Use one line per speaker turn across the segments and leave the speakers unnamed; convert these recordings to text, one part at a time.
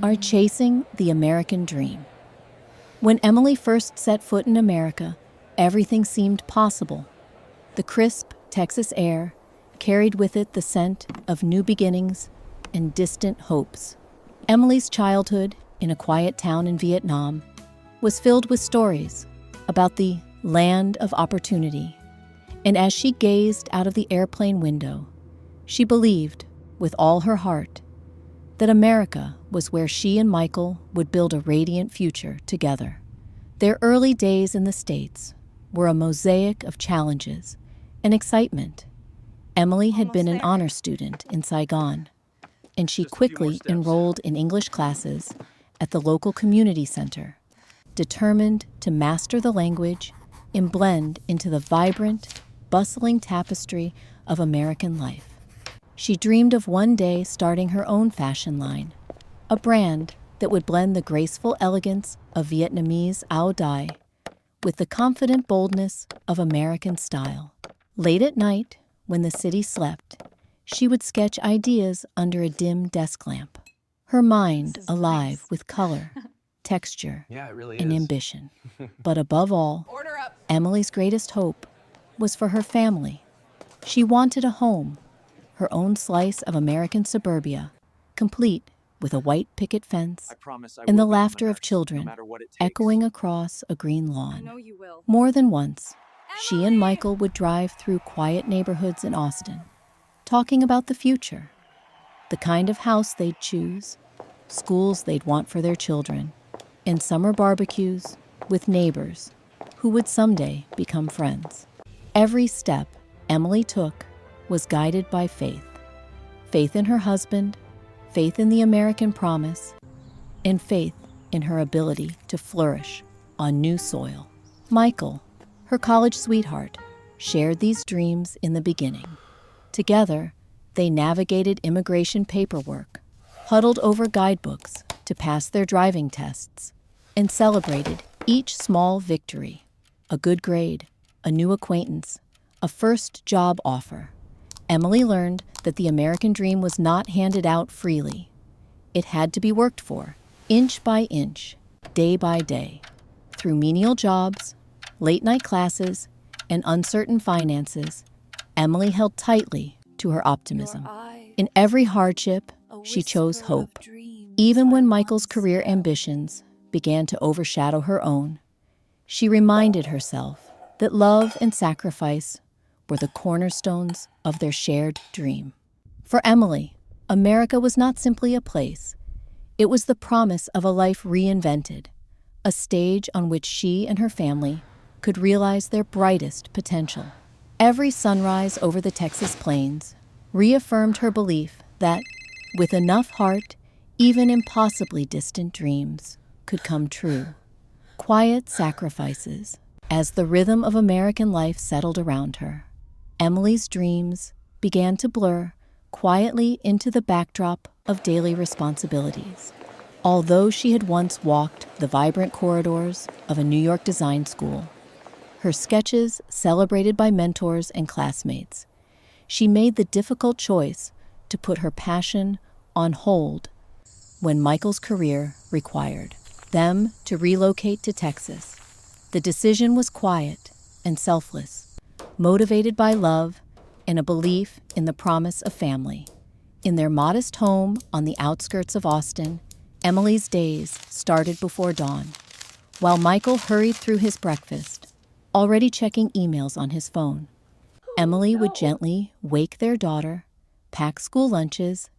are chasing the American dream. When Emily first set foot in America, everything seemed possible. The crisp Texas air carried with it the scent of new beginnings and distant hopes. Emily's childhood in a quiet town in Vietnam was filled with stories about the land of opportunity. And as she gazed out of the airplane window, she believed, with all her heart, that America was where she and Michael would build a radiant future together. Their early days in the States were a mosaic of challenges and excitement. Emily had been an honor student in Saigon, and she quickly enrolled in English classes at the local community center, determined to master the language and blend into the vibrant, bustling tapestry of American life. She dreamed of one day starting her own fashion line, a brand that would blend the graceful elegance of Vietnamese áo dai with the confident boldness of American style. Late at night, when the city slept, she would sketch ideas under a dim desk lamp, her mind alive with color, texture, and ambition. But above all, Emily's greatest hope was for her family. She wanted a home, her own slice of American suburbia, complete with a white picket fence and the laughter of children echoing across a green lawn. More than once, she and Michael would drive through quiet neighborhoods in Austin, talking about the future, the kind of house they'd choose, schools they'd want for their children, and summer barbecues with neighbors who would someday become friends. Every step Emily took was guided by faith. Faith in her husband, faith in the American promise, and faith in her ability to flourish on new soil. Michael, her college sweetheart, shared these dreams in the beginning. Together, they navigated immigration paperwork, huddled over guidebooks to pass their driving tests, and celebrated each small victory: a good grade, a new acquaintance, a first job offer. Emily learned that the American dream was not handed out freely. It had to be worked for, inch by inch, day by day, through menial jobs, late-night classes, and uncertain finances. Emily held tightly to her optimism. In every hardship, she chose hope. Even when Michael's career ambitions began to overshadow her own, she reminded herself that love and sacrifice were the cornerstones of their shared dream. For Emily, America was not simply a place. It was the promise of a life reinvented, a stage on which she and her family could realize their brightest potential. Every sunrise over the Texas plains reaffirmed her belief that, with enough heart, even impossibly distant dreams could come true. Quiet sacrifices, as the rhythm of American life settled around her, Emily's dreams began to blur quietly into the backdrop of daily responsibilities. Although she had once walked the vibrant corridors of a New York design school, her sketches celebrated by mentors and classmates, she made the difficult choice to put her passion on hold when Michael's career required them to relocate to Texas. The decision was quiet and selfless, motivated by love and a belief in the promise of family. In their modest home on the outskirts of Austin, Emily's days started before dawn, while Michael hurried through his breakfast, already checking emails on his phone. Emily would gently wake their daughter, pack school lunches,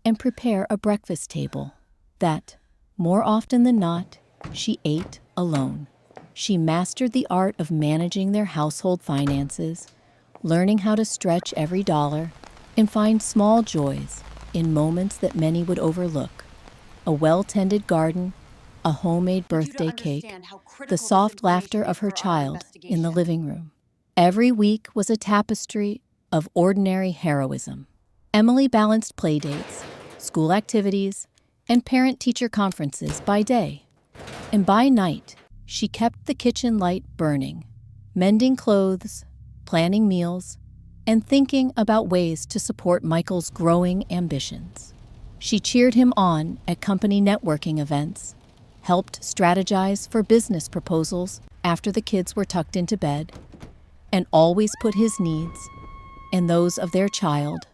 and prepare a breakfast table that, more often than not, she ate alone. She mastered the art of managing their household finances, learning how to stretch every dollar and find small joys in moments that many would overlook: a well-tended garden, a homemade birthday cake, the soft laughter of her child in the living room. Every week was a tapestry of ordinary heroism. Emily balanced playdates, school activities, and parent-teacher conferences by day. And by night, she kept the kitchen light burning, mending clothes, planning meals, and thinking about ways to support Michael's growing ambitions. She cheered him on at company networking events, helped strategize for business proposals after the kids were tucked into bed, and always put his needs and those of their child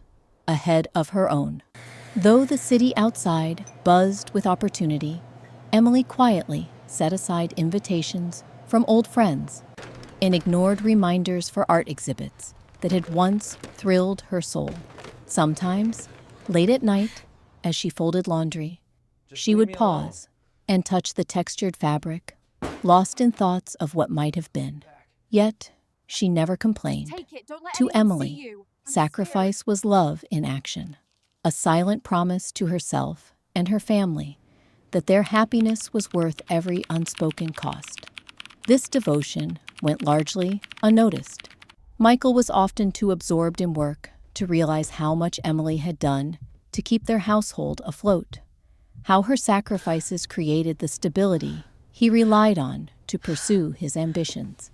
ahead of her own. Though the city outside buzzed with opportunity, Emily quietly set aside invitations from old friends and ignored reminders for art exhibits that had once thrilled her soul. Sometimes, late at night, as she folded laundry, she would pause and touch the textured fabric, lost in thoughts of what might have been. Yet, she never complained. To Emily, sacrifice was love in action, a silent promise to herself and her family that their happiness was worth every unspoken cost. This devotion went largely unnoticed. Michael was often too absorbed in work to realize how much Emily had done to keep their household afloat, how her sacrifices created the stability he relied on to pursue his ambitions.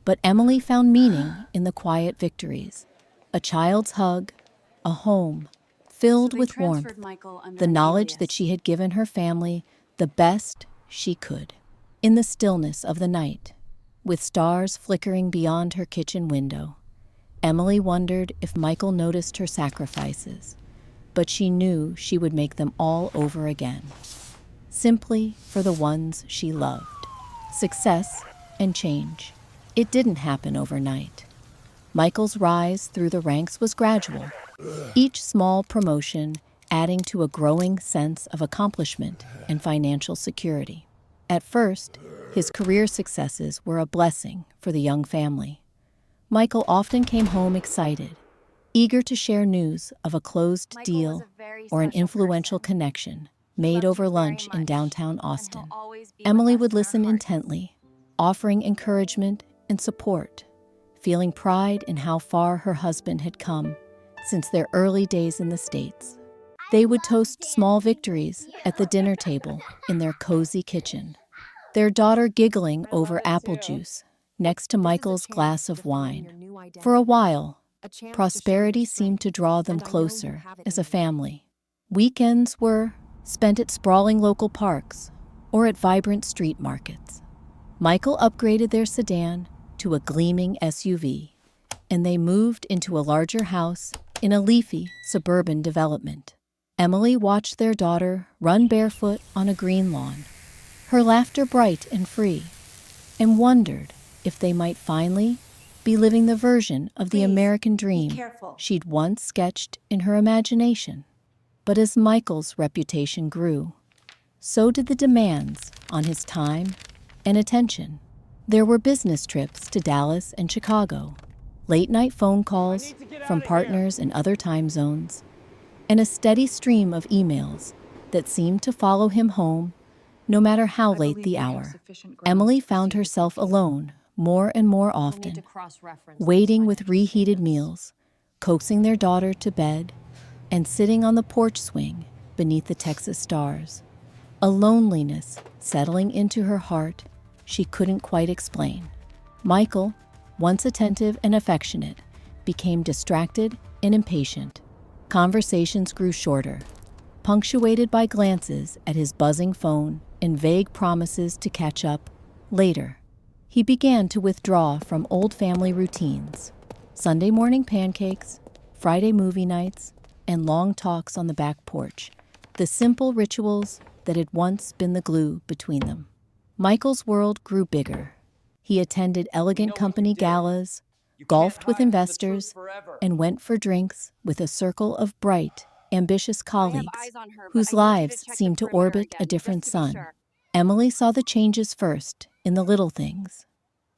But Emily found meaning in the quiet victories: a child's hug, a home filled with warmth, the knowledge that she had given her family the best she could. In the stillness of the night, with stars flickering beyond her kitchen window, Emily wondered if Michael noticed her sacrifices, but she knew she would make them all over again, simply for the ones she loved. Success and change. It didn't happen overnight. Michael's rise through the ranks was gradual, each small promotion adding to a growing sense of accomplishment and financial security. At first, his career successes were a blessing for the young family. Michael often came home excited, eager to share news of a closed deal or an influential connection made over lunch in downtown Austin. Emily would listen intently, offering encouragement and support, feeling pride in how far her husband had come since their early days in the States. They would toast small victories at the dinner table in their cozy kitchen, their daughter giggling over apple juice next to Michael's glass of wine. For a while, prosperity seemed to draw them closer as a family. Weekends were spent at sprawling local parks or at vibrant street markets. Michael upgraded their sedan to a gleaming SUV, and they moved into a larger house in a leafy suburban development. Emily watched their daughter run barefoot on a green lawn, her laughter bright and free, and wondered if they might finally be living the version of the American dream she'd once sketched in her imagination. But as Michael's reputation grew, so did the demands on his time and attention. There were business trips to Dallas and Chicago, late-night phone calls from partners in other time zones, and a steady stream of emails that seemed to follow him home no matter how late the hour. Emily found herself alone more and more often, waiting with reheated meals, coaxing their daughter to bed, and sitting on the porch swing beneath the Texas stars. A loneliness settling into her heart she couldn't quite explain. Michael, once attentive and affectionate, became distracted and impatient. Conversations grew shorter, punctuated by glances at his buzzing phone and vague promises to catch up later. He began to withdraw from old family routines: Sunday morning pancakes, Friday movie nights, and long talks on the back porch, the simple rituals that had once been the glue between them. Michael's world grew bigger. He attended elegant company galas, golfed with investors, and went for drinks with a circle of bright, ambitious colleagues whose lives seemed to orbit a different sun. Emily saw the changes first in the little things: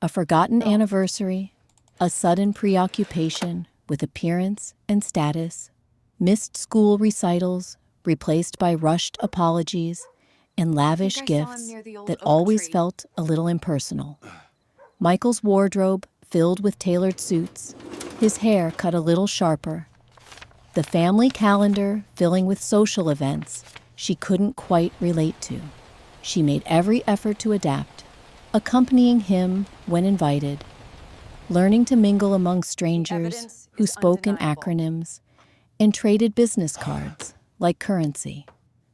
a forgotten anniversary, a sudden preoccupation with appearance and status, missed school recitals replaced by rushed apologies, and lavish gifts that always felt a little impersonal. Michael's wardrobe filled with tailored suits, his hair cut a little sharper, the family calendar filling with social events she couldn't quite relate to. She made every effort to adapt, accompanying him when invited, learning to mingle among strangers who spoke in acronyms and traded business cards like currency.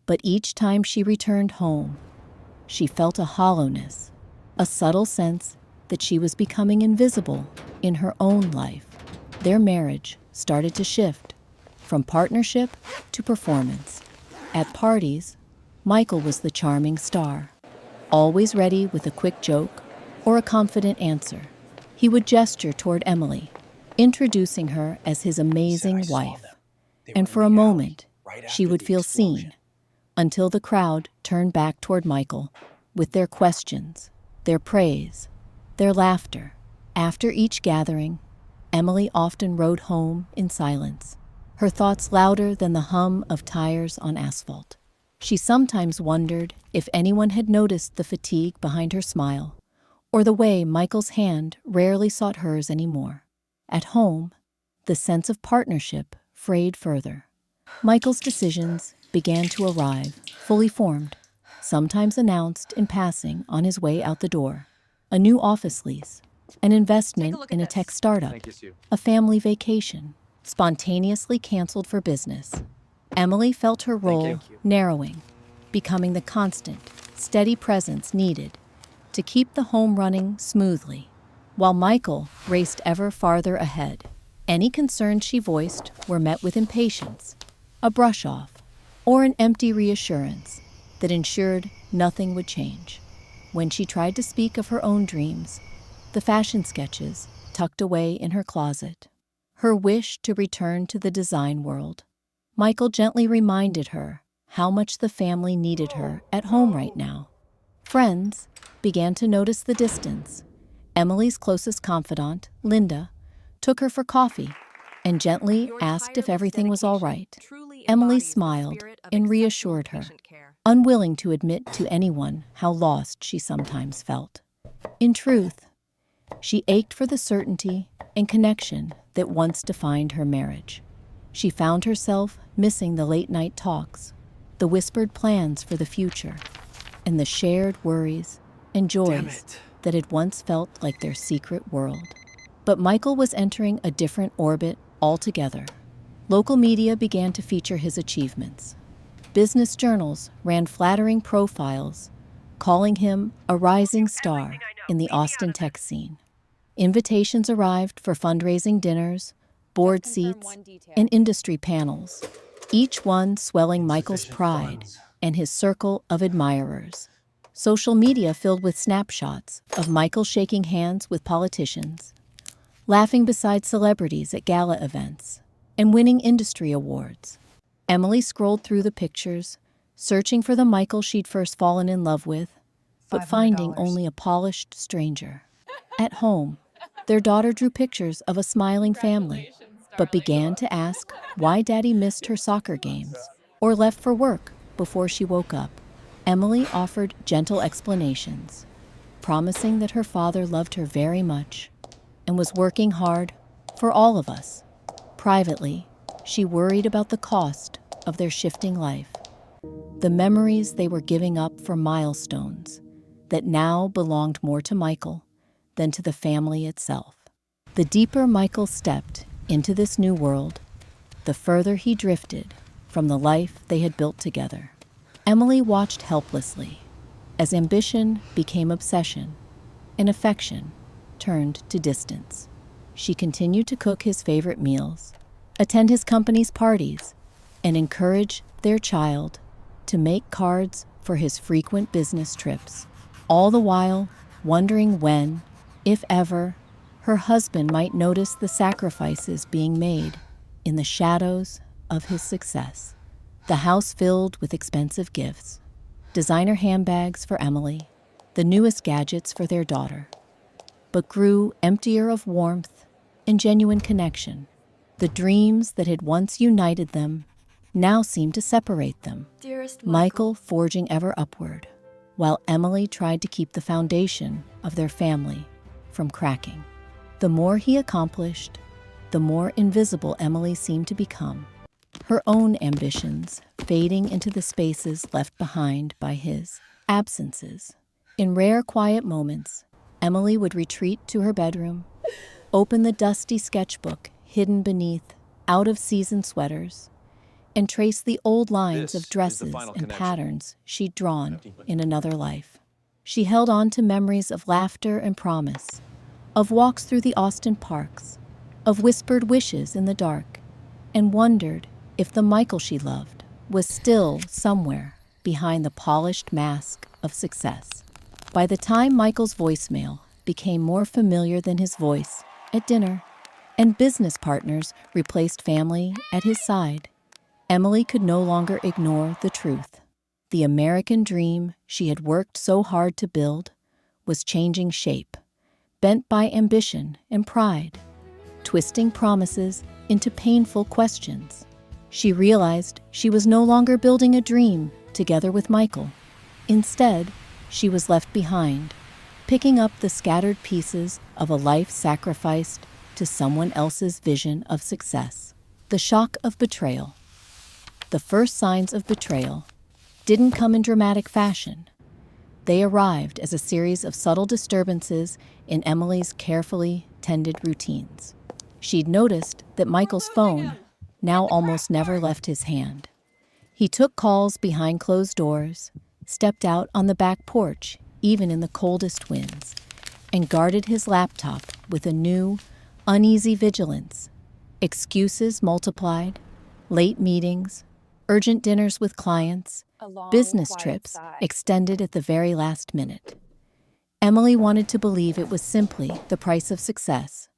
But each time she returned home, she felt a hollowness, a subtle sense that she was becoming invisible in her own life. Their marriage started to shift from partnership to performance. At parties, Michael was the charming star, always ready with a quick joke or a confident answer. He would gesture toward Emily, introducing her as his amazing wife. And for a moment, she would feel seen, until the crowd turned back toward Michael with their questions, their praise, their laughter. After each gathering, Emily often rode home in silence, her thoughts louder than the hum of tires on asphalt. She sometimes wondered if anyone had noticed the fatigue behind her smile, or the way Michael's hand rarely sought hers anymore. At home, the sense of partnership frayed further. Michael's decisions began to arrive, fully formed, sometimes announced in passing on his way out the door. A new office lease, an investment in a tech startup, a family vacation, spontaneously canceled for business. Emily felt her role narrowing, becoming the constant, steady presence needed to keep the home running smoothly, while Michael raced ever farther ahead. Any concerns she voiced were met with impatience, a brush-off, or an empty reassurance that ensured nothing would change. When she tried to speak of her own dreams, the fashion sketches tucked away in her closet, her wish to return to the design world, Michael gently reminded her how much the family needed her at home right now. Friends began to notice the distance. Emily's closest confidant, Linda, took her for coffee and gently asked if everything was all right. Emily smiled and reassured her, unwilling to admit to anyone how lost she sometimes felt. In truth, she ached for the certainty and connection that once defined her marriage. She found herself missing the late-night talks, the whispered plans for the future, and the shared worries and joys that had once felt like their secret world. But Michael was entering a different orbit altogether. Local media began to feature his achievements. Business journals ran flattering profiles, calling him a rising star in the Austin tech scene. Invitations arrived for fundraising dinners, board seats, and industry panels, each one swelling Michael's pride and his circle of admirers. Social media filled with snapshots of Michael shaking hands with politicians, laughing beside celebrities at gala events, and winning industry awards. Emily scrolled through the pictures, searching for the Michael she'd first fallen in love with, but finding only a polished stranger. At home, their daughter drew pictures of a smiling family, but began to ask why Daddy missed her soccer games or left for work before she woke up. Emily offered gentle explanations, promising that her father loved her very much and was working hard for all of us. Privately, she worried about the cost of their shifting life, the memories they were giving up for milestones that now belonged more to Michael than to the family itself. The deeper Michael stepped into this new world, the further he drifted from the life they had built together. Emily watched helplessly as ambition became obsession and affection turned to distance. She continued to cook his favorite meals, attend his company's parties, and encourage their child to make cards for his frequent business trips, all the while wondering when, if ever, her husband might notice the sacrifices being made in the shadows of his success. The house filled with expensive gifts, designer handbags for Emily, the newest gadgets for their daughter, but grew emptier of warmth and genuine connection. The dreams that had once united them now seemed to separate them.
Dearest
Michael forging ever upward, while Emily tried to keep the foundation of their family from cracking. The more he accomplished, the more invisible Emily seemed to become, her own ambitions fading into the spaces left behind by his absences. In rare quiet moments, Emily would retreat to her bedroom, open the dusty sketchbook hidden beneath out-of-season sweaters, and trace the old lines of
This is the
dresses
final
and
connection.
patterns she'd drawn in another life. She held on to memories of laughter and promise, of walks through the Austin parks, of whispered wishes in the dark, and wondered if the Michael she loved was still somewhere behind the polished mask of success. By the time Michael's voicemail became more familiar than his voice at dinner, and business partners replaced family at his side, Emily could no longer ignore the truth. The American dream she had worked so hard to build was changing shape, bent by ambition and pride, twisting promises into painful questions. She realized she was no longer building a dream together with Michael. Instead, she was left behind, picking up the scattered pieces of a life sacrificed to someone else's vision of success. The shock of betrayal. The first signs of betrayal didn't come in dramatic fashion. They arrived as a series of subtle disturbances in Emily's carefully tended routines. She'd noticed that Michael's phone now almost never left his hand. He took calls behind closed doors, stepped out on the back porch even in the coldest winds, and guarded his laptop with a new, uneasy vigilance. Excuses multiplied, late meetings, urgent dinners with clients, business trips extended at the very last minute. Emily wanted to believe it was simply the price of success,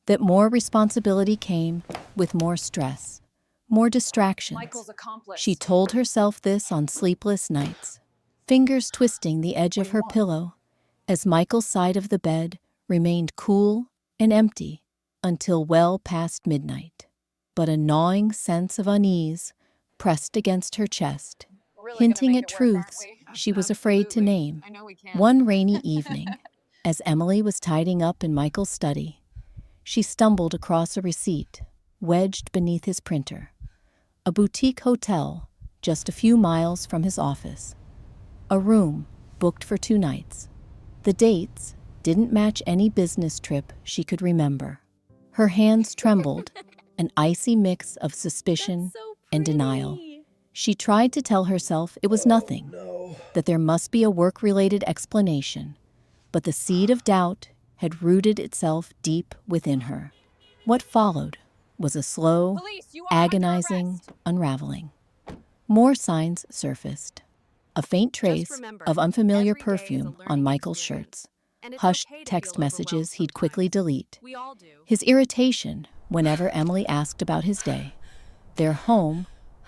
that more responsibility came with more stress, more distractions. She told herself this on sleepless nights, fingers twisting the edge of her pillow as Michael's side of the bed remained cool and empty until well past midnight. But a gnawing sense of unease pressed against her chest, hinting at truths she was afraid to name. One rainy evening, as Emily was tidying up in Michael's study, she stumbled across a receipt wedged beneath his printer. A boutique hotel just a few miles from his office. A room booked for 2 nights. The dates didn't match any business trip she could remember. Her hands trembled, an icy mix of suspicion and denial. She tried to tell herself it was nothing, that there must be a work-related explanation, but the seed of doubt had rooted itself deep within her. What followed was a slow, agonizing unraveling. More signs surfaced. A faint trace of unfamiliar perfume on Michael's shirts, hushed text messages he'd quickly delete, his irritation whenever Emily asked about his day. Their home,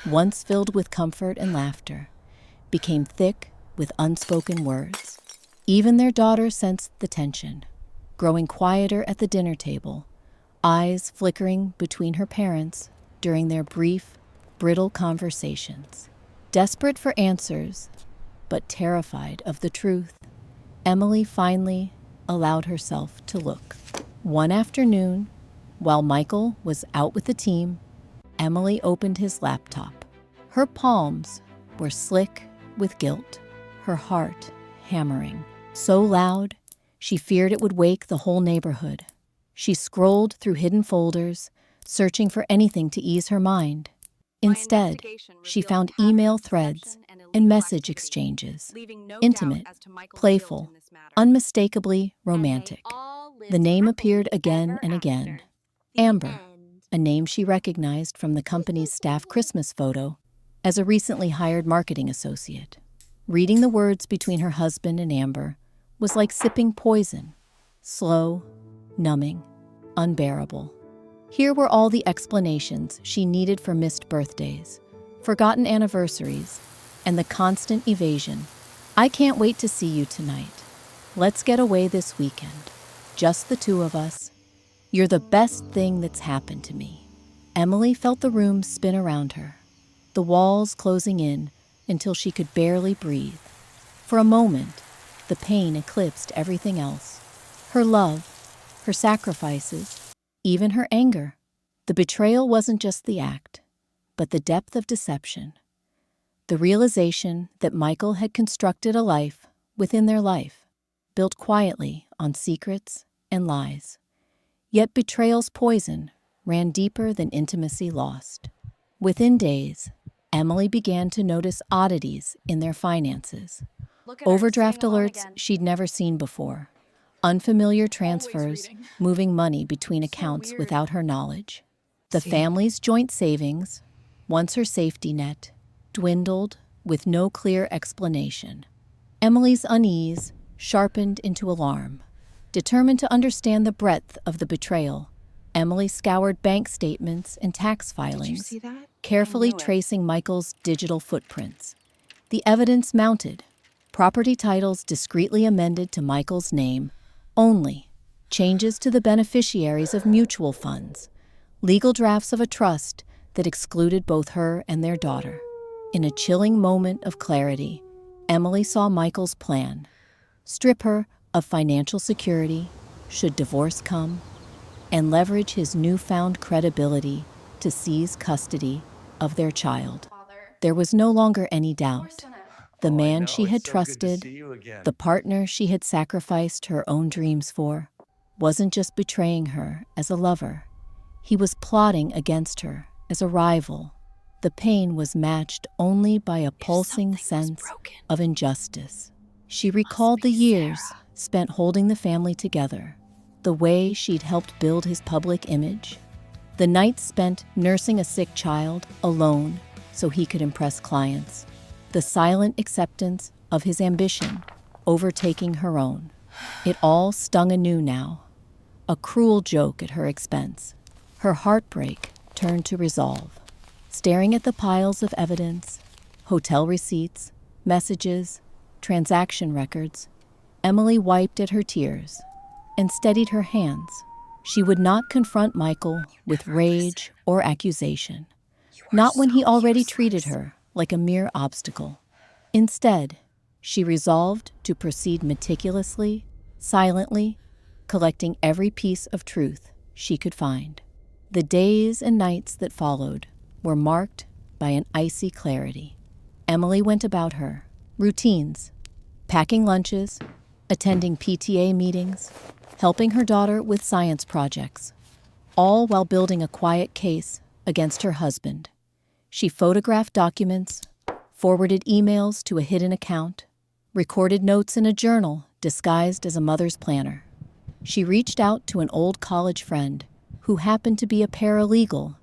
once filled with comfort and laughter, became thick with unspoken words. Even their daughter sensed the tension, growing quieter at the dinner table, eyes flickering between her parents during their brief, brittle conversations. Desperate for answers, but terrified of the truth, Emily finally allowed herself to look. One afternoon, while Michael was out with the team, Emily opened his laptop. Her palms were slick with guilt, her heart hammering, so loud she feared it would wake the whole neighborhood. She scrolled through hidden folders, searching for anything to ease her mind. Instead, she found email threads and message exchanges, intimate, playful, unmistakably romantic. The name appeared again and again. Amber, a name she recognized from the company's staff Christmas photo as a recently hired marketing associate. Reading the words between her husband and Amber was like sipping poison, slow, numbing, unbearable. Here were all the explanations she needed for missed birthdays, forgotten anniversaries, and the constant evasion. I can't wait to see you tonight. Let's get away this weekend. Just the 2 of us. You're the best thing that's happened to me. Emily felt the room spin around her, the walls closing in until she could barely breathe. For a moment, the pain eclipsed everything else. Her love, her sacrifices, even her anger. The betrayal wasn't just the act, but the depth of deception. The realization that Michael had constructed a life within their life, built quietly on secrets and lies. Yet betrayal's poison ran deeper than intimacy lost. Within days, Emily began to notice oddities in their finances.
Look at her,
Overdraft
sitting alone
alerts
again.
she'd never seen before. Unfamiliar transfers,
reading.
moving money between
So
accounts
weird.
without her knowledge. The
See?
family's joint savings, once her safety net, dwindled with no clear explanation. Emily's unease sharpened into alarm. Determined to understand the breadth of the betrayal, Emily scoured bank statements and tax filings,
Did you see that?
carefully
I knew it.
tracing Michael's digital footprints. The evidence mounted. Property titles discreetly amended to Michael's name only. Changes to the beneficiaries of mutual funds. Legal drafts of a trust that excluded both her and their daughter. In a chilling moment of clarity, Emily saw Michael's plan. Strip her of financial security, should divorce come, and leverage his newfound credibility to seize custody of their child.
Father.
There was no longer any doubt.
Son of-
The
Oh, I
man
know.
she
It's
had
so good to
trusted,
see you again.
the partner she had sacrificed her own dreams for, wasn't just betraying her as a lover. He was plotting against her as a rival. The pain was matched only by a pulsing sense of injustice. She recalled the years spent holding the family together, the way she'd helped build his public image, the nights spent nursing a sick child alone so he could impress clients, the silent acceptance of his ambition overtaking her own. It all stung anew now, a cruel joke at her expense. Her heartbreak turned to resolve. Staring at the piles of evidence, hotel receipts, messages, transaction records, Emily wiped at her tears and steadied her hands. She would not confront Michael with rage or accusation, not when he already treated her like a mere obstacle. Instead, she resolved to proceed meticulously, silently, collecting every piece of truth she could find. The days and nights that followed were marked by an icy clarity. Emily went about her routines, packing lunches, attending PTA meetings, helping her daughter with science projects, all while building a quiet case against her husband. She photographed documents, forwarded emails to a hidden account, recorded notes in a journal disguised as a mother's planner. She reached out to an old college friend who happened to be a paralegal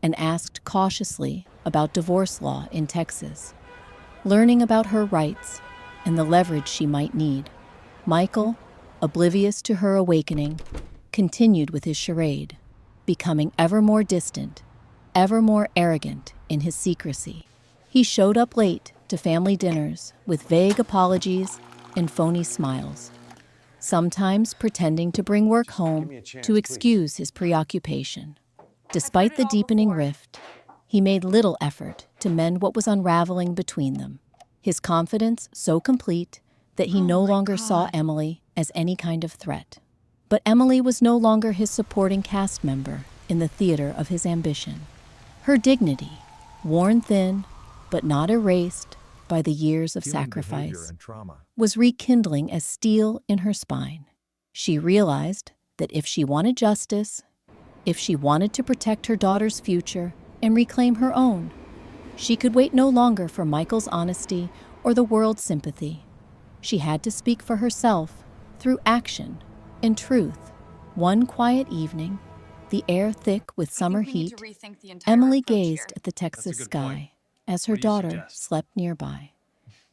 and asked cautiously about divorce law in Texas. Learning about her rights and the leverage she might need, Michael, oblivious to her awakening, continued with his charade, becoming ever more distant, ever more arrogant in his secrecy. He showed up late to family dinners with vague apologies and phony smiles, sometimes pretending to bring work home
me a chance,
to excuse his preoccupation. Despite the deepening rift, he made little effort to mend what was unraveling between them, his confidence so complete that he no longer saw Emily as any kind of threat. But Emily was no longer his supporting cast member in the theater of his ambition. Her dignity, worn thin but not erased by the years of
Human behavior
sacrifice,
and trauma.
was rekindling as steel in her spine. She realized that if she wanted justice, if she wanted to protect her daughter's future and reclaim her own, she could wait no longer for Michael's honesty or the world's sympathy. She had to speak for herself through action and truth. One quiet evening, the air thick with summer
we need
heat,
to rethink the entire
Emily
approach
gazed
here.
at the Texas
good
sky
point.
as her
What do you
daughter
suggest?
slept nearby.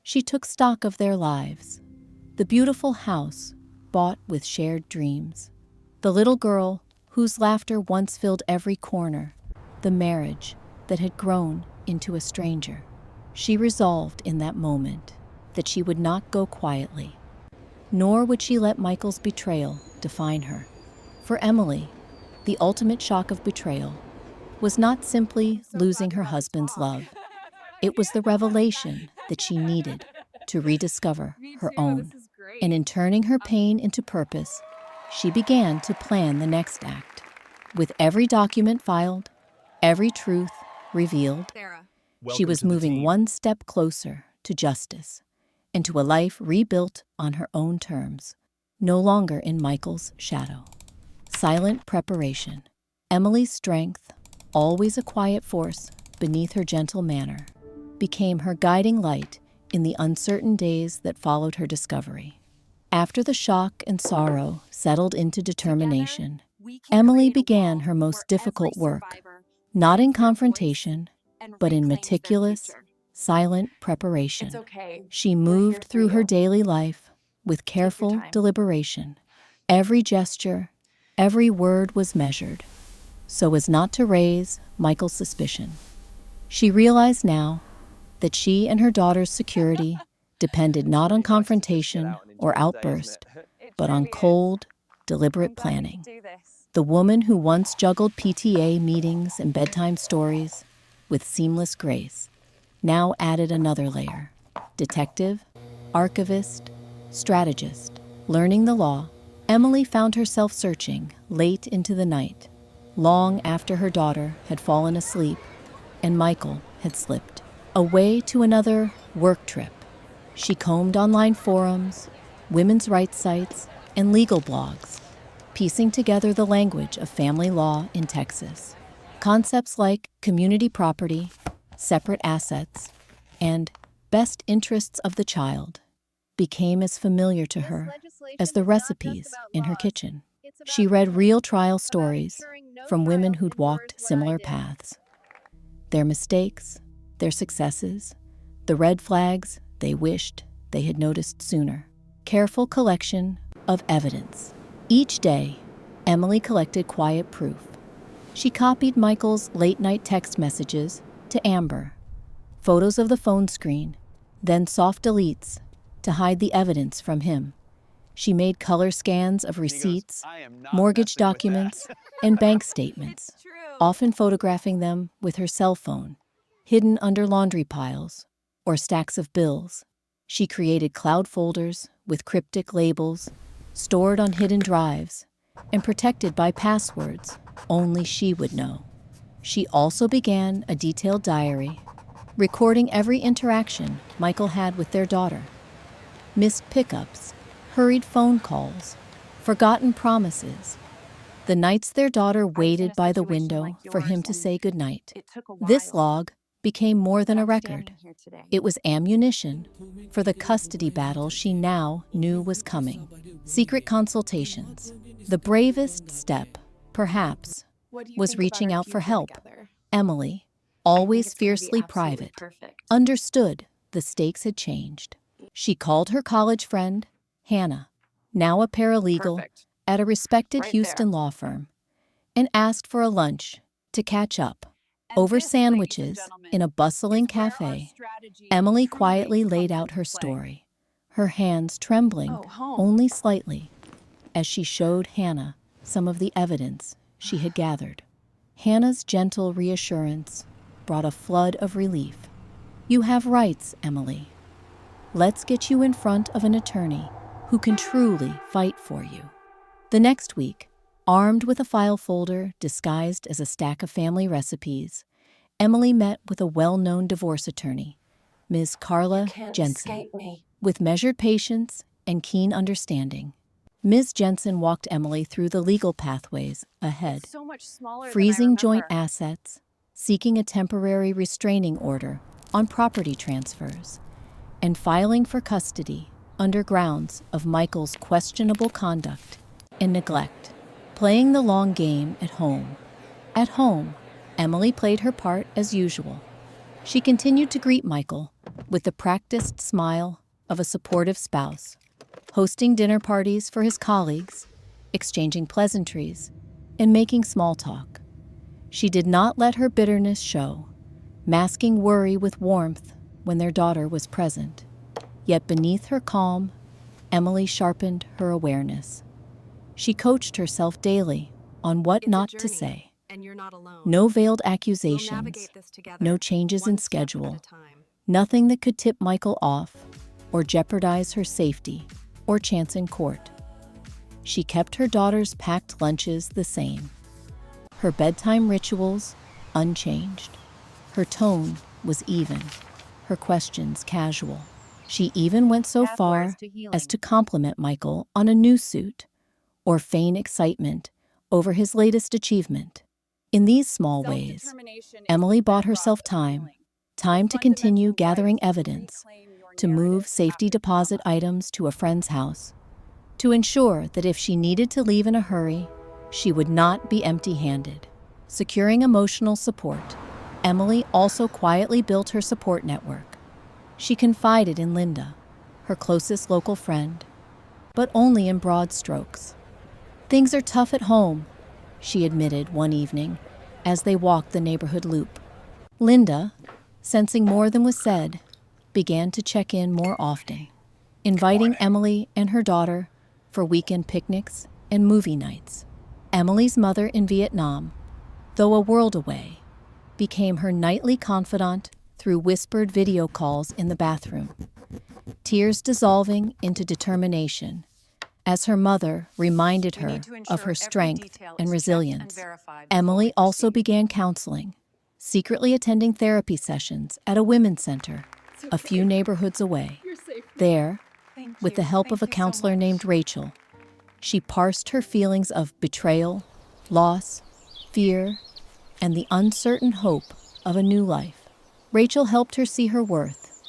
She took stock of their lives, the beautiful house bought with shared dreams, the little girl whose laughter once filled every corner, the marriage that had grown into a stranger. She resolved in that moment that she would not go quietly, nor would she let Michael's betrayal define her. For Emily, the ultimate shock of betrayal was not simply losing her husband's love. It was the revelation that she needed to rediscover her own. And in turning her pain into purpose, she began to plan the next act. With every document filed, every truth revealed,
Sarah.
she was moving one step closer to justice and to a life rebuilt on her own terms, no longer in Michael's shadow. Silent preparation. Emily's strength, always a quiet force beneath her gentle manner, became her guiding light in the uncertain days that followed her discovery. After the shock and sorrow settled into determination, Emily began her most difficult work, not in confrontation, but in meticulous, silent preparation. She moved through her daily life with careful deliberation. Every gesture, every word was measured, so as not to raise Michael's suspicion. She realized now that she and her daughter's security depended not on confrontation or outburst, but on cold, deliberate planning. The woman who once juggled PTA meetings and bedtime stories with seamless grace now added another layer: detective, archivist, strategist. Learning the law, Emily found herself searching late into the night, long after her daughter had fallen asleep and Michael had slipped away to another work trip. She combed online forums, women's rights sites, and legal blogs, piecing together the language of family law in Texas. Concepts like community property, separate assets, and best interests of the child became as familiar to her as the recipes in her kitchen. She read real trial stories from women who'd walked similar paths. Their mistakes, their successes, the red flags they wished they had noticed sooner. Careful collection of evidence. Each day, Emily collected quiet proof. She copied Michael's late-night text messages to Amber, photos of the phone screen, then soft deletes to hide the evidence from him. She made color scans of receipts, mortgage documents, and bank statements, often photographing them with her cell phone, hidden under laundry piles or stacks of bills. She created cloud folders with cryptic labels, stored on hidden drives, and protected by passwords only she would know. She also began a detailed diary, recording every interaction Michael had with their daughter. Missed pickups, hurried phone calls, forgotten promises. The nights their daughter waited by the window for him to say goodnight. This log became more than a record. It was ammunition for the custody battle she now knew was coming. Secret consultations. The bravest step, perhaps, was reaching out for help. Emily, always fiercely private, understood the stakes had changed. She called her college friend, Hannah, now a paralegal at a respected Houston law firm, and asked for a lunch to catch up. Over sandwiches in a bustling cafe, Emily quietly laid out her story, her hands trembling only slightly as she showed Hannah some of the evidence she had gathered. Hannah's gentle reassurance brought a flood of relief. "You have rights, Emily. Let's get you in front of an attorney who can truly fight for you." The next week, armed with a file folder disguised as a stack of family recipes, Emily met with a well-known divorce attorney, Ms. Carla Jensen. With measured patience and keen understanding, Ms. Jensen walked Emily through the legal pathways ahead, freezing joint assets, seeking a temporary restraining order on property transfers, and filing for custody under grounds of Michael's questionable conduct and neglect. Playing the long game at home. At home, Emily played her part as usual. She continued to greet Michael with the practiced smile of a supportive spouse, hosting dinner parties for his colleagues, exchanging pleasantries, and making small talk. She did not let her bitterness show, masking worry with warmth when their daughter was present. Yet beneath her calm, Emily sharpened her awareness. She coached herself daily on what not to say. No veiled accusations, no changes in schedule, nothing that could tip Michael off or jeopardize her safety or chance in court. She kept her daughter's packed lunches the same, her bedtime rituals unchanged. Her tone was even, her questions casual. She even went so far as to compliment Michael on a new suit or feign excitement over his latest achievement. In these small ways, Emily bought herself time to continue gathering evidence, to move safety deposit items to a friend's house, to ensure that if she needed to leave in a hurry, she would not be empty-handed. Securing emotional support, Emily also quietly built her support network. She confided in Linda, her closest local friend, but only in broad strokes. "Things are tough at home," she admitted one evening as they walked the neighborhood loop. Linda, sensing more than was said, began to check in more often, inviting Emily and her daughter for weekend picnics and movie nights. Emily's mother in Vietnam, though a world away, became her nightly confidant through whispered video calls in the bathroom, tears dissolving into determination as her mother reminded her of her strength and resilience. Emily also began counseling, secretly attending therapy sessions at a women's center a few neighborhoods away. There, with the help of a counselor named Rachel, she parsed her feelings of betrayal, loss, fear, and the uncertain hope of a new life. Rachel helped her see her worth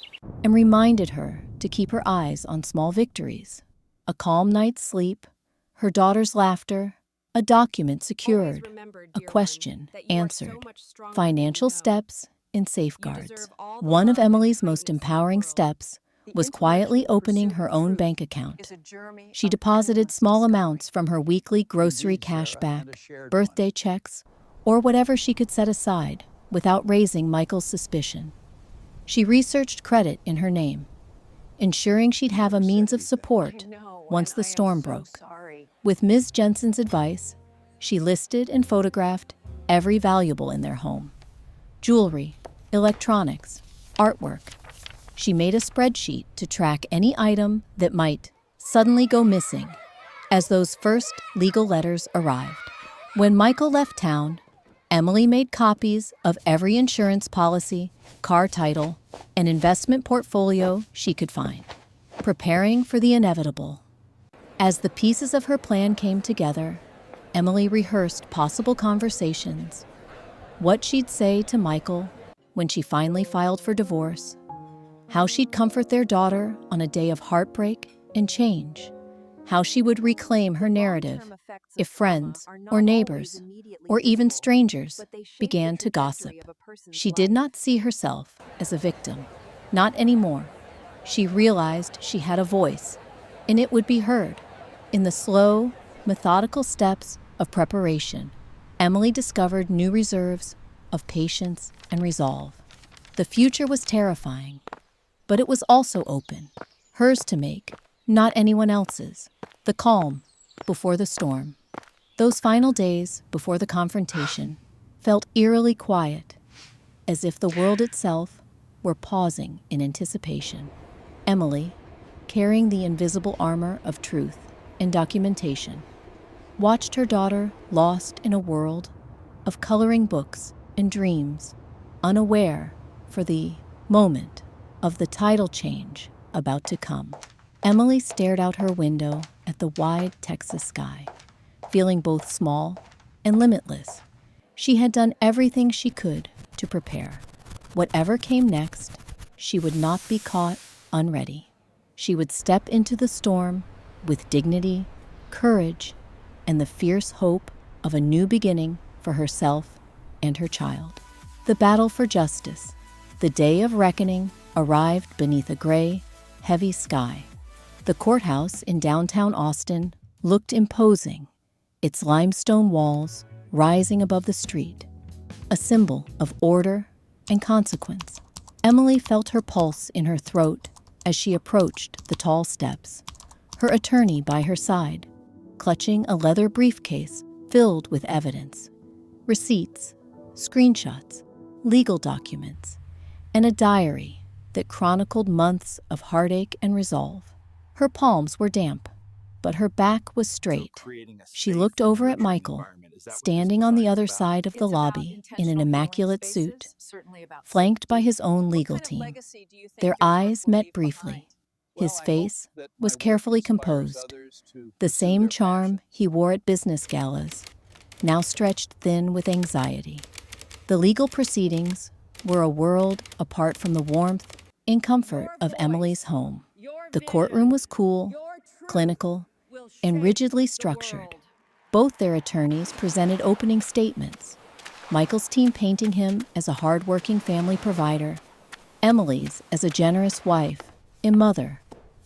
and reminded her to keep her eyes on small victories: a calm night's sleep, her daughter's laughter, a document secured, a question answered, financial steps and safeguards. One of Emily's most empowering steps was quietly opening her own bank account. She deposited small amounts from her weekly grocery cashback, birthday checks, or whatever she could set aside without raising Michael's suspicion. She researched credit in her name, ensuring she'd have a means of support once the storm broke. With Ms. Jensen's advice, she listed and photographed every valuable in their home: jewelry, electronics, artwork. She made a spreadsheet to track any item that might suddenly go missing as those first legal letters arrived. When Michael left town, Emily made copies of every insurance policy, car title, and investment portfolio she could find, preparing for the inevitable. As the pieces of her plan came together, Emily rehearsed possible conversations: what she'd say to Michael when she finally filed for divorce, how she'd comfort their daughter on a day of heartbreak and change, how she would reclaim her narrative if friends or neighbors or even strangers began to gossip. She did not see herself as a victim, not anymore. She realized she had a voice, and it would be heard. In the slow, methodical steps of preparation, Emily discovered new reserves of patience and resolve. The future was terrifying, but it was also open, hers to make, not anyone else's. The calm before the storm. Those final days before the confrontation felt eerily quiet, as if the world itself were pausing in anticipation. Emily, carrying the invisible armor of truth and documentation, watched her daughter lost in a world of coloring books and dreams, unaware for the moment of the tidal change about to come. Emily stared out her window at the wide Texas sky, feeling both small and limitless. She had done everything she could to prepare. Whatever came next, she would not be caught unready. She would step into the storm with dignity, courage, and the fierce hope of a new beginning for herself and her child. The battle for justice, the day of reckoning, arrived beneath a gray, heavy sky. The courthouse in downtown Austin looked imposing, its limestone walls rising above the street, a symbol of order and consequence. Emily felt her pulse in her throat as she approached the tall steps, her attorney by her side, clutching a leather briefcase filled with evidence, receipts, screenshots, legal documents, and a diary that chronicled months of heartache and resolve. Her palms were damp, but her back was straight. She looked over at Michael, standing on the other side of the lobby in an immaculate suit, flanked by his own legal team. Their eyes met briefly. His face was carefully composed, the same charm he wore at business galas, now stretched thin with anxiety. The legal proceedings were a world apart from the warmth and comfort of Emily's home. The courtroom was cool, clinical, and rigidly structured. Both their attorneys presented opening statements, Michael's team painting him as a hard-working family provider, Emily's as a generous wife and mother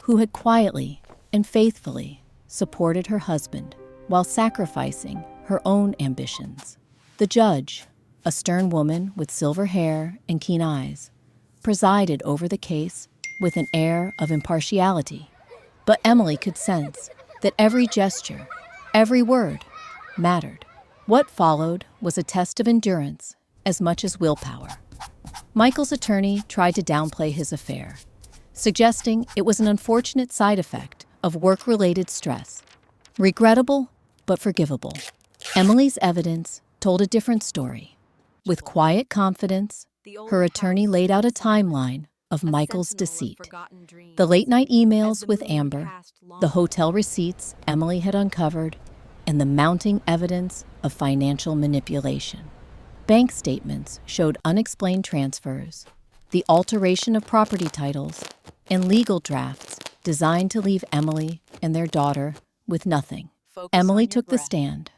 who had quietly and faithfully supported her husband while sacrificing her own ambitions. The judge, a stern woman with silver hair and keen eyes, presided over the case with an air of impartiality. But Emily could sense that every gesture, every word, mattered. What followed was a test of endurance as much as willpower. Michael's attorney tried to downplay his affair, suggesting it was an unfortunate side effect of work-related stress. Regrettable, but forgivable. Emily's evidence told a different story. With quiet confidence, her attorney laid out a timeline of Michael's deceit. The late-night emails with Amber, the hotel receipts Emily had uncovered, and the mounting evidence of financial manipulation. Bank statements showed unexplained transfers, the alteration of property titles, and legal drafts designed to leave Emily and their daughter with nothing. Emily took the stand,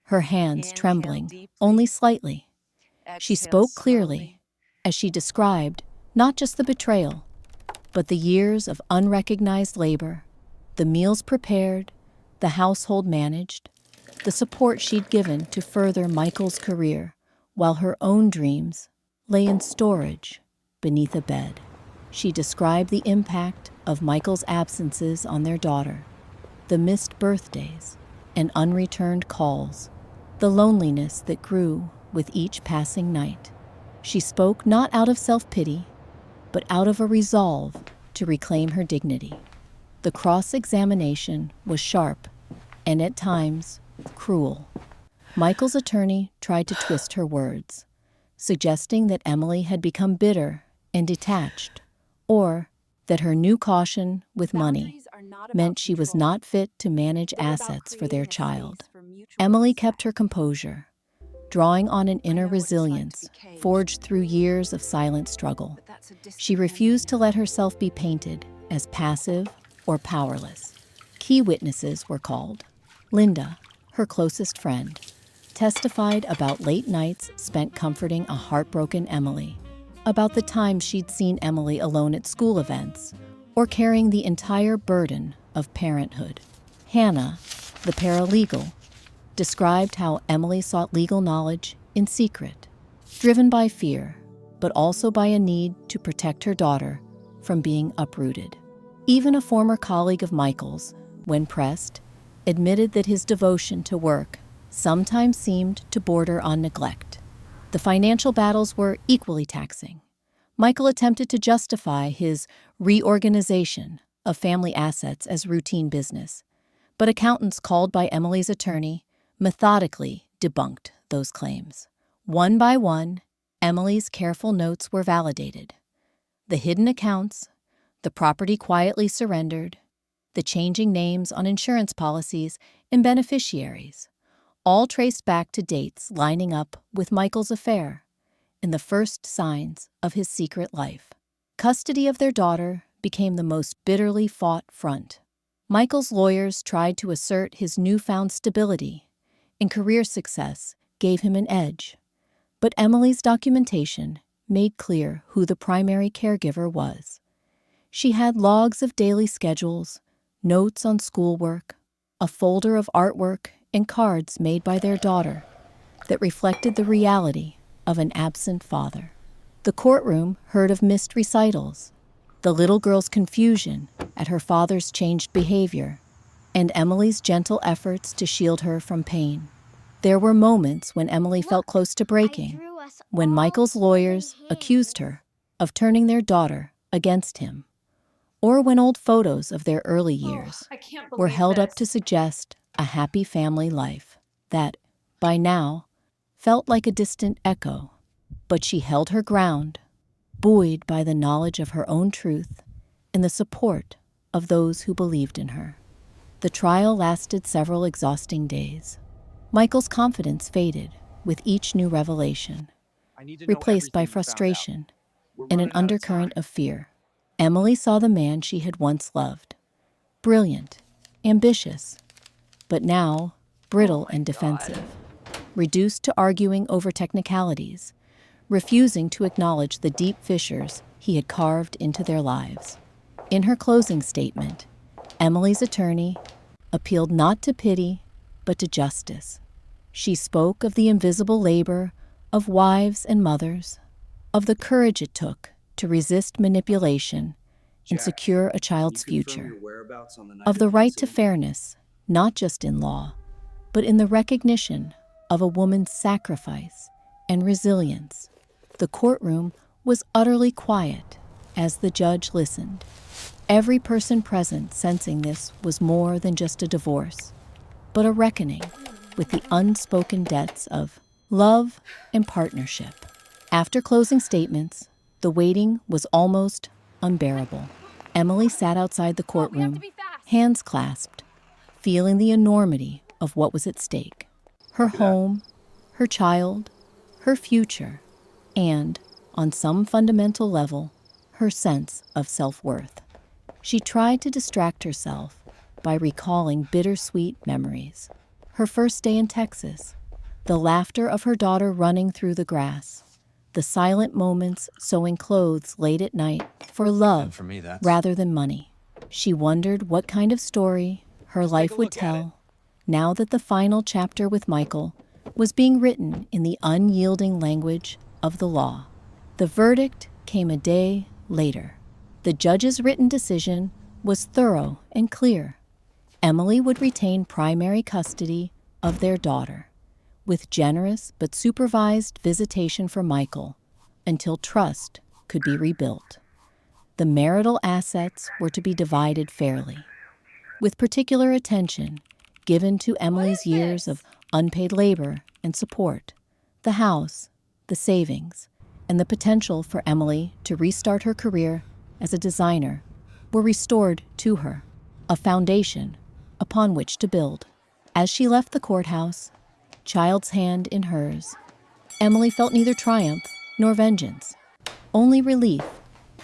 her hands trembling only slightly. She spoke clearly as she described not just the betrayal, but the years of unrecognized labor, the meals prepared, the household managed, the support she'd given to further Michael's career, while her own dreams lay in storage beneath a bed. She described the impact of Michael's absences on their daughter, the missed birthdays and unreturned calls, the loneliness that grew with each passing night. She spoke not out of self-pity, but out of a resolve to reclaim her dignity. The cross-examination was sharp and at times cruel. Michael's attorney tried to twist her words, suggesting that Emily had become bitter and detached, or that her new caution with money meant she was not fit to manage assets for their child. Emily kept her composure, drawing on an inner resilience forged through years of silent struggle. She refused to let herself be painted as passive or powerless. Key witnesses were called. Linda, her closest friend, testified about late nights spent comforting a heartbroken Emily, about the times she'd seen Emily alone at school events, or carrying the entire burden of parenthood. Hannah, the paralegal, described how Emily sought legal knowledge in secret, driven by fear, but also by a need to protect her daughter from being uprooted. Even a former colleague of Michael's, when pressed, admitted that his devotion to work sometimes seemed to border on neglect. The financial battles were equally taxing. Michael attempted to justify his reorganization of family assets as routine business, but accountants called by Emily's attorney methodically debunked those claims. One by one, Emily's careful notes were validated. The hidden accounts, the property quietly surrendered, the changing names on insurance policies and beneficiaries, all traced back to dates lining up with Michael's affair and the first signs of his secret life. Custody of their daughter became the most bitterly fought front. Michael's lawyers tried to assert his newfound stability, and career success gave him an edge. But Emily's documentation made clear who the primary caregiver was. She had logs of daily schedules, notes on schoolwork, a folder of artwork and cards made by their daughter that reflected the reality of an absent father. The courtroom heard of missed recitals, the little girl's confusion at her father's changed behavior, and Emily's gentle efforts to shield her from pain. There were moments when Emily felt close to breaking, when Michael's lawyers accused her of turning their daughter against him, or when old photos of their early years were held up to suggest a happy family life that, by now, felt like a distant echo. But she held her ground, buoyed by the knowledge of her own truth and the support of those who believed in her. The trial lasted several exhausting days. Michael's confidence faded with each new revelation,
I need to know
replaced by
everything you found out.
frustration
We're
and an
running out of
undercurrent
time.
of fear. Emily saw the man she had once loved, brilliant, ambitious, but now brittle and defensive, reduced to arguing over technicalities, refusing to acknowledge the deep fissures he had carved into their lives. In her closing statement, Emily's attorney appealed not to pity, but to justice. She spoke of the invisible labor of wives and mothers, of the courage it took to resist manipulation and
Jack,
secure a
can
child's
you confirm
future,
your whereabouts on the night
of the
the
right to
incident?
fairness, not just in law, but in the recognition of a woman's sacrifice and resilience. The courtroom was utterly quiet as the judge listened, every person present sensing this was more than just a divorce, but a reckoning with the unspoken debts of love and partnership. After closing statements, the waiting was almost unbearable. Emily sat outside the courtroom, hands clasped, feeling the enormity of what was at stake. Her home, her child, her future, and, on some fundamental level, her sense of self-worth. She tried to distract herself by recalling bittersweet memories. Her first day in Texas, the laughter of her daughter running through the grass, the silent moments sewing clothes late at night for love
for me, that's-
rather than money. She wondered what kind of story her life would tell now that the final chapter with Michael was being written in the unyielding language of the law. The verdict came a day later. The judge's written decision was thorough and clear. Emily would retain primary custody of their daughter, with generous but supervised visitation for Michael until trust could be rebuilt. The marital assets were to be divided fairly, with particular attention given to Emily's years of unpaid labor and support, the house, the savings, and the potential for Emily to restart her career as a designer were restored to her, a foundation upon which to build. As she left the courthouse, child's hand in hers, Emily felt neither triumph nor vengeance, only relief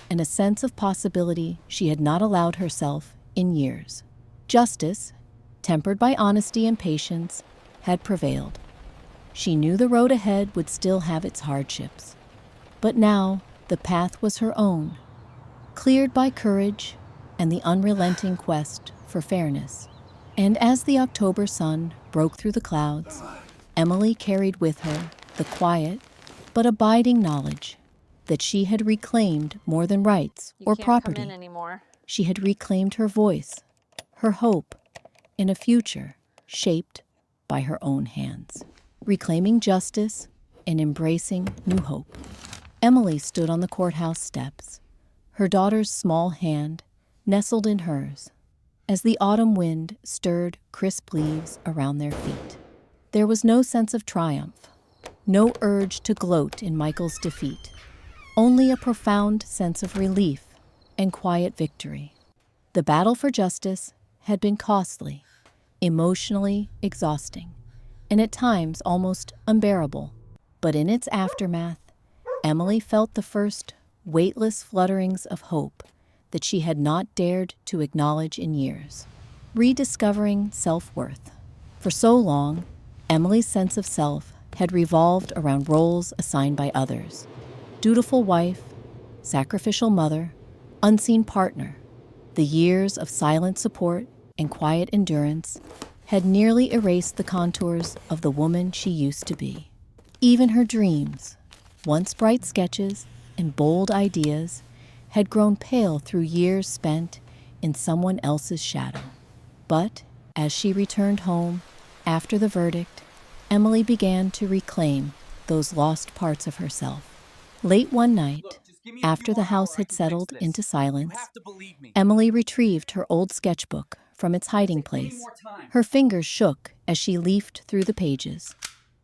and a sense of possibility she had not allowed herself in years. Justice, tempered by honesty and patience, had prevailed. She knew the road ahead would still have its hardships, but now the path was her own, cleared by courage and the unrelenting quest for fairness. And as the October sun broke through the clouds, Emily carried with her the quiet but abiding knowledge that she had reclaimed more than rights or property.
Come in anymore.
She had reclaimed her voice, her hope, in a future shaped by her own hands. Reclaiming justice and embracing new hope. Emily stood on the courthouse steps, her daughter's small hand nestled in hers, as the autumn wind stirred crisp leaves around their feet. There was no sense of triumph, no urge to gloat in Michael's defeat, only a profound sense of relief and quiet victory. The battle for justice had been costly, emotionally exhausting, and at times almost unbearable. But in its aftermath, Emily felt the first weightless flutterings of hope that she had not dared to acknowledge in years. Rediscovering self-worth. For so long, Emily's sense of self had revolved around roles assigned by others. Dutiful wife, sacrificial mother, unseen partner. The years of silent support and quiet endurance had nearly erased the contours of the woman she used to be. Even her dreams, once bright sketches and bold ideas, had grown pale through years spent in someone else's shadow. But as she returned home after the verdict, Emily began to reclaim those lost parts of herself. Late one night, after the house had settled into silence, Emily retrieved her old sketchbook from its hiding place. Her fingers shook as she leafed through the pages.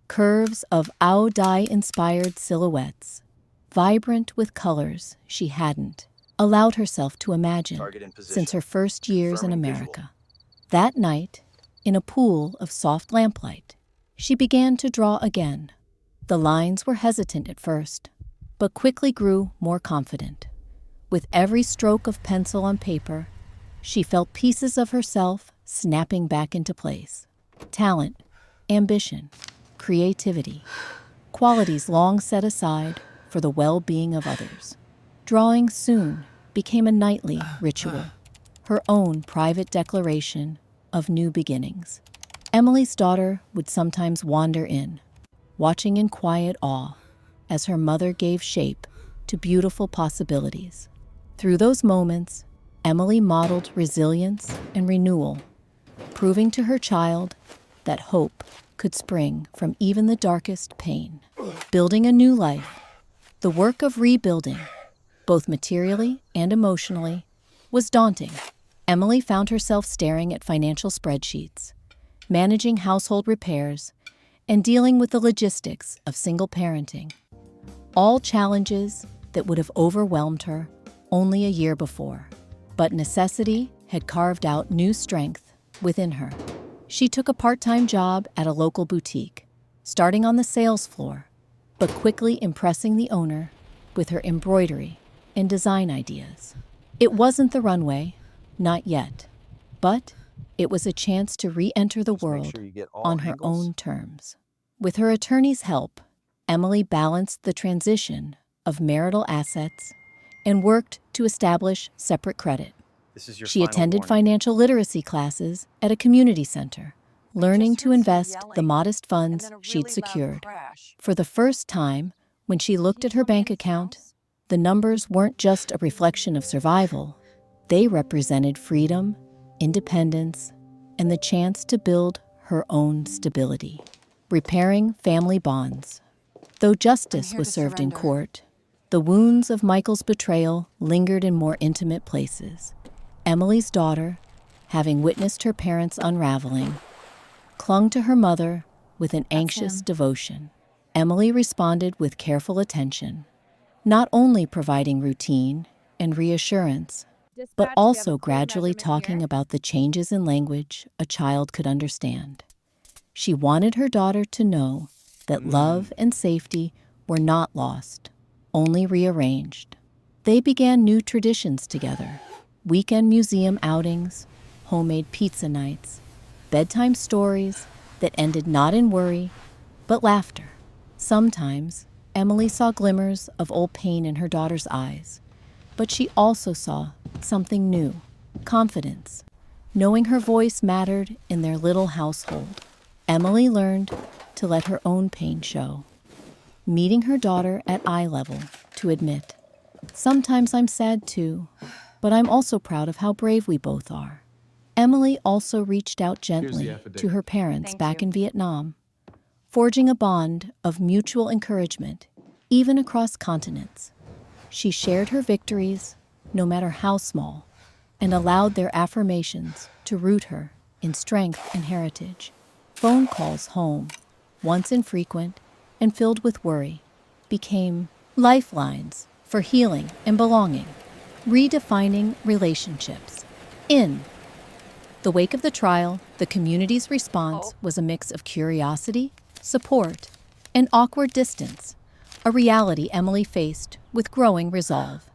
Curves of Ao Dai-inspired silhouettes, vibrant with colors she hadn't allowed herself to imagine since her first years in America. That night, in a pool of soft lamplight, She began to draw again. The lines were hesitant at first, but quickly grew more confident. With every stroke of pencil on paper, she felt pieces of herself snapping back into place. Talent, ambition, creativity, qualities long set aside for the well-being of others. Drawing soon became a nightly ritual, her own private declaration of new beginnings. Emily's daughter would sometimes wander in, watching in quiet awe as her mother gave shape to beautiful possibilities. Through those moments, Emily modeled resilience and renewal, proving to her child that hope could spring from even the darkest pain. Building a new life, the work of rebuilding, both materially and emotionally, was daunting. Emily found herself staring at financial spreadsheets, managing household repairs, and dealing with the logistics of single parenting. All challenges that would have overwhelmed her only a year before. But necessity had carved out new strength within her. She took a part-time job at a local boutique, starting on the sales floor, but quickly impressing the owner with her embroidery and design ideas. It wasn't the runway, not yet, but it was a chance to re-enter the world on her own terms. With her attorney's help, Emily balanced the transition of marital assets and worked to establish separate credit. She attended financial literacy classes at a community center, learning to invest the modest funds she'd secured. For the first time, when she looked at her bank account, the numbers weren't just a reflection of survival. They represented freedom, independence, and the chance to build her own stability. Repairing family bonds. Though justice was served in court, the wounds of Michael's betrayal lingered in more intimate places. Emily's daughter, having witnessed her parents' unraveling, clung to her mother with an anxious devotion. Emily responded with careful attention, not only providing routine and reassurance, but also gradually talking about the changes in language a child could understand. She wanted her daughter to know that love and safety were not lost, only rearranged. They began new traditions together: weekend museum outings, homemade pizza nights, bedtime stories that ended not in worry, but laughter. Sometimes, Emily saw glimmers of old pain in her daughter's eyes, but she also saw something new: confidence, knowing her voice mattered in their little household. Emily learned to let her own pain show, meeting her daughter at eye level to admit, "Sometimes I'm sad too, but I'm also proud of how brave we both are." Emily also reached out gently to her parents back in Vietnam, forging a bond of mutual encouragement, even across continents. She shared her victories, no matter how small, and allowed their affirmations to root her in strength and heritage. Phone calls home, once infrequent and filled with worry, became lifelines for healing and belonging, redefining relationships. In the wake of the trial, the community's response was a mix of curiosity, support, and awkward distance, a reality Emily faced with growing resolve.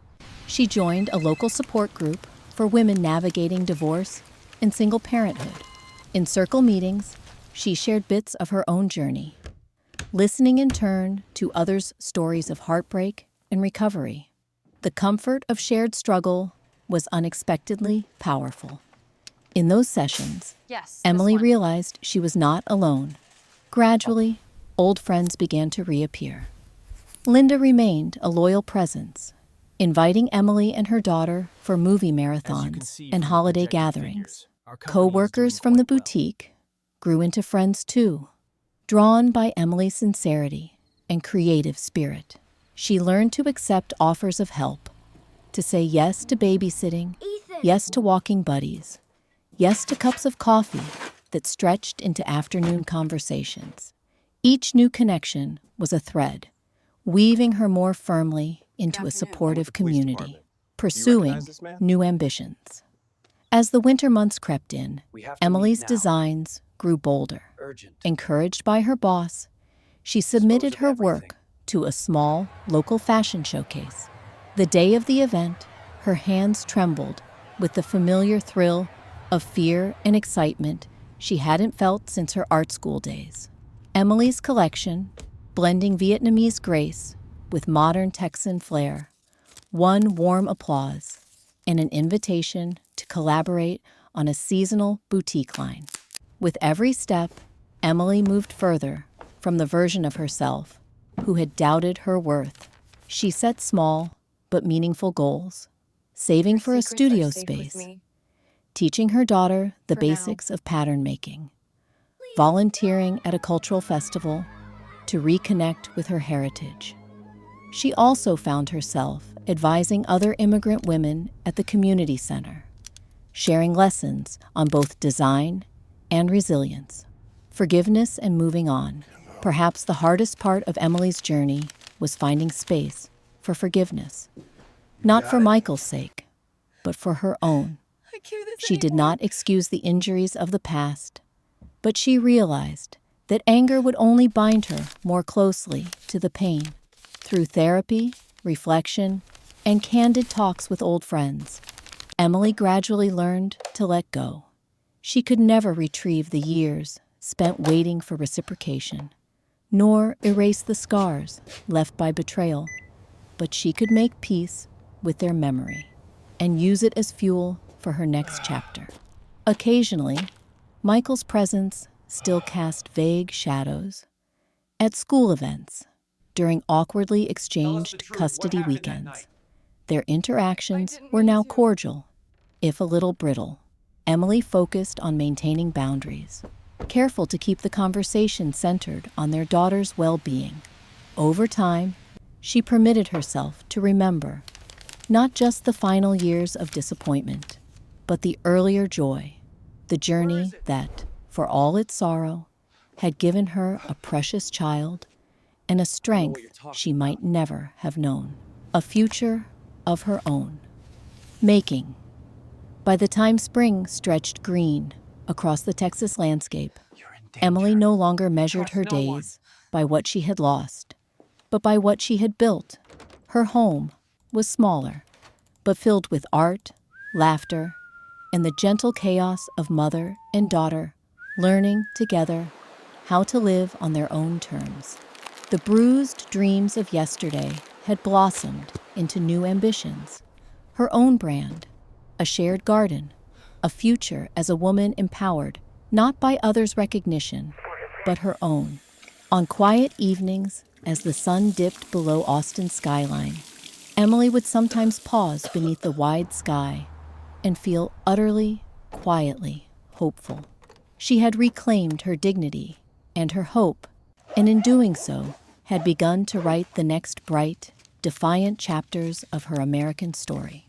She joined a local support group for women navigating divorce and single parenthood. In circle meetings, she shared bits of her own journey, listening in turn to others' stories of heartbreak and recovery. The comfort of shared struggle was unexpectedly powerful. In those sessions, Emily realized she was not alone. Gradually, old friends began to reappear. Linda remained a loyal presence, inviting Emily and her daughter for movie marathons and holiday gatherings. Co-workers from the boutique grew into friends too, drawn by Emily's sincerity and creative spirit. She learned to accept offers of help, to say yes to babysitting, yes to walking buddies, yes to cups of coffee that stretched into afternoon conversations. Each new connection was a thread, weaving her more firmly into a supportive community, pursuing new ambitions. As the winter months crept in, Emily's designs grew bolder.
Urgent.
Encouraged by her boss, she submitted her work to a small local fashion showcase. The day of the event, her hands trembled with the familiar thrill of fear and excitement she hadn't felt since her art school days. Emily's collection, blending Vietnamese grace with modern Texan flair, won warm applause and an invitation to collaborate on a seasonal boutique line. With every step, Emily moved further from the version of herself who had doubted her worth. She set small but meaningful goals, saving for a studio space, teaching her daughter the basics of pattern making, volunteering at a cultural festival to reconnect with her heritage. She also found herself advising other immigrant women at the community center, sharing lessons on both design and resilience, forgiveness and moving on. Perhaps the hardest part of Emily's journey was finding space for forgiveness, not for Michael's sake, but for her own. She did not excuse the injuries of the past, but she realized that anger would only bind her more closely to the pain. Through therapy, reflection, and candid talks with old friends, Emily gradually learned to let go. She could never retrieve the years spent waiting for reciprocation, nor erase the scars left by betrayal, but she could make peace with their memory and use it as fuel for her next chapter. Occasionally, Michael's presence still cast vague shadows. At school events, during awkwardly exchanged custody weekends, their interactions were now cordial, if a little brittle. Emily focused on maintaining boundaries, careful to keep the conversation centered on their daughter's well-being. Over time, she permitted herself to remember not just the final years of disappointment, but the earlier joy, the journey that, for all its sorrow, had given her a precious child and a strength she might never have known, a future of her own. Making. By the time spring stretched green across the Texas landscape, Emily no longer measured her days by what she had lost, but by what she had built. Her home was smaller, but filled with art, laughter, and the gentle chaos of mother and daughter learning together how to live on their own terms. The bruised dreams of yesterday had blossomed into new ambitions. Her own brand, a shared garden, a future as a woman empowered not by others' recognition, but her own. On quiet evenings, as the sun dipped below Austin's skyline, Emily would sometimes pause beneath the wide sky and feel utterly, quietly hopeful. She had reclaimed her dignity and her hope, and in doing so, had begun to write the next bright, defiant chapters of her American story.